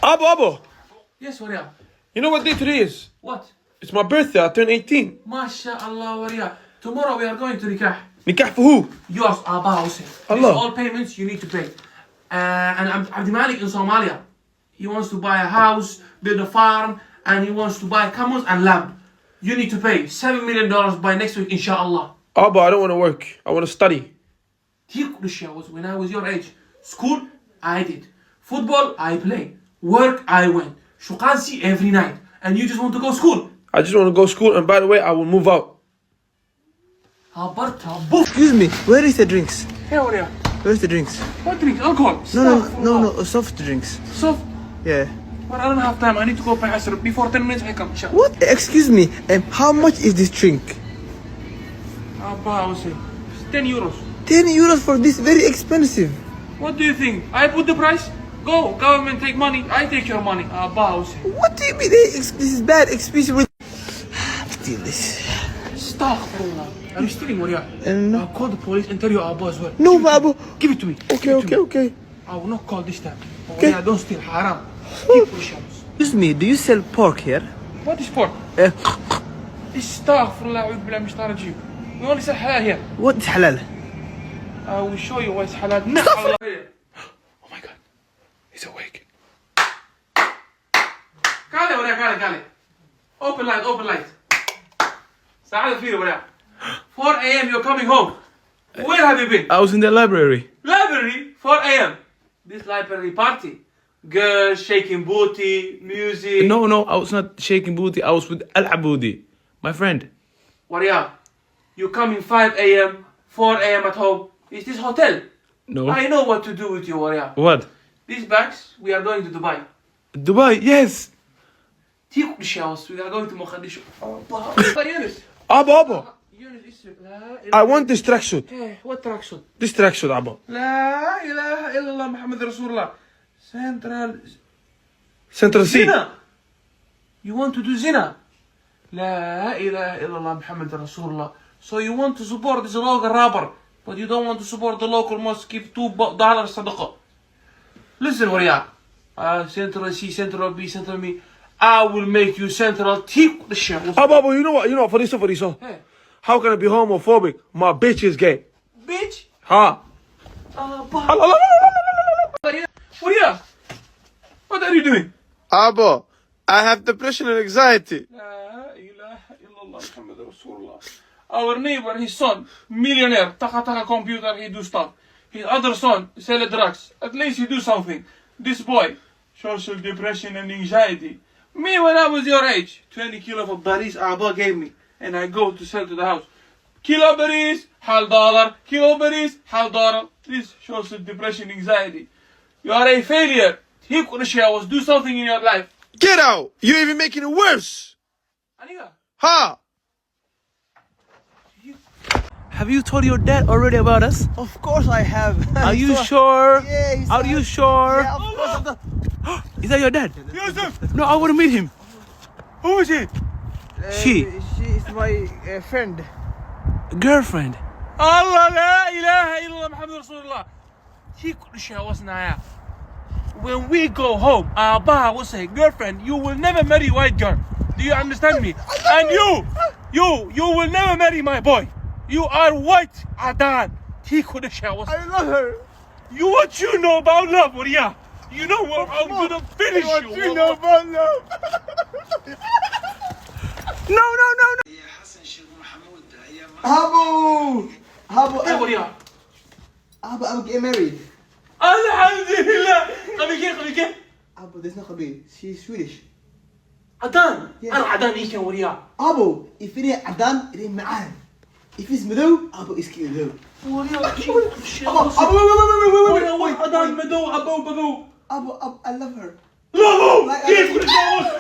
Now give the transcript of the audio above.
Abo. Yes, Waria. You know what day today is? What? It's my birthday. I turned 18. MashaAllah, Waria. Tomorrow we are going to Nikah. Nikah for who? Yours, Abba Hussein. These Allah. all payments you need to pay. And Abdi Malik in Somalia. He wants to buy a house, build a farm, and he wants to buy camels and lamb. You need to pay $7 million by next week, inshallah. Abo, I don't want to work. I want to study. When I was your age. School, I did. Football, I play. Work, I went. Shuqansi every night. And you just want to go school. I just want to go to school, and by the way, I will move out. Excuse me, where is the drinks? Here, Waria. Where's the drinks? What drink? Alcohol? No, soft drinks. Soft? Yeah. But I don't have time. I need to go pay Asr. Before 10 minutes I come. Inshallah. What? Excuse me, how much is this drink? Abba, I will say. It's 10 euros. 10 euros for this, very expensive. What do you think? I put the price? Go, government take money. I take your money. Abba, I will say. What do you mean? This is bad, expensive. Steal this. Astaghfirullah. Are you stealing, Waria? No. I'll call the police and tell you Abba as well. No, Babu. Give it to me. Okay. I will not call this time. Okay. Waria, don't steal. Haram. Keep pushing. Excuse me, do you sell pork here? What is pork? Astaghfirullah. A'udhu billahi minash shaitanir rajim. We only sell halal here. What is halal? I will show you what's halal. Oh my God. He's awake. Kale, Waria, kale. Open light. Saada Firi, Waria. 4 a.m. you're coming home. Where have you been? I was in the library. Library? 4 a.m. This library party. Girls shaking booty, music. No, I was not shaking booty. I was with Al Aboudi, my friend. Waria, you coming 5 a.m., 4 a.m. at home. Is this hotel? No. I know what to do with you, Waria. What? These bags, we are going to Dubai. Dubai, yes. We are going to Mogadishu. Yunus. Abo. Yunus, I want this tracksuit. Hey, what tracksuit? This tracksuit, Abo. La ilaha illallah Muhammad Rasulullah. Central C. Zina. You want to do zina? La ilaha illallah Muhammad Rasulullah. So you want to support this local rapper, but you don't want to support the local mosque. Give $2 sadaqah. Listen, Waria. Central C, Central B, Central Me. I will make you Central T. Abo, you know what? For this. Hey. How can I be homophobic? My bitch is gay. Bitch. Ha. Waria. What are you doing? Abo, I have depression and anxiety. La ilaha illallah Muhammad Rasulullah. Our neighbor, his son, millionaire, taka computer, he do stuff. His other son, sell drugs. At least he do something. This boy, social depression and anxiety. Me, when I was your age, 20 kilo of berries Abba gave me. And I go to sell to the house. Kilo berries, $1. Kilo berries, $1. This social depression, anxiety. You are a failure. Do something in your life. Get out! You're even making it worse. Aniga. Ha! Have you told your dad already about us? Of course I have. Are you sure? Yeah, Are you sure? Yeah, of course. Is that your dad? Yusuf! No, I want to meet him. Who is it? She is my friend. girlfriend. Allah la ilaha illallah Muhammad Rasulullah. He could share what's now. When we go home, Abba will say, girlfriend, you will never marry white girl. Do you understand me? And you will never marry my boy. You are white, Adan. He could share what's I love her. what you know about love, Waria? You know what? I'm gonna finish you. What you know about love? No. Abu, Hey, Waria. I'll get married. Alhamdulillah. Qabil. Abu, there's no Khabir. She's Swedish. Adan. Yeah. أنا Adan إيش يا Waria. Abu, if it ain't Adan, it ain't Ma'an. If it's Madu, Abu is Madu. Waria, Wait. Adan, Madu, Abu. Abu, I love her. Love Like, كيف كل شيء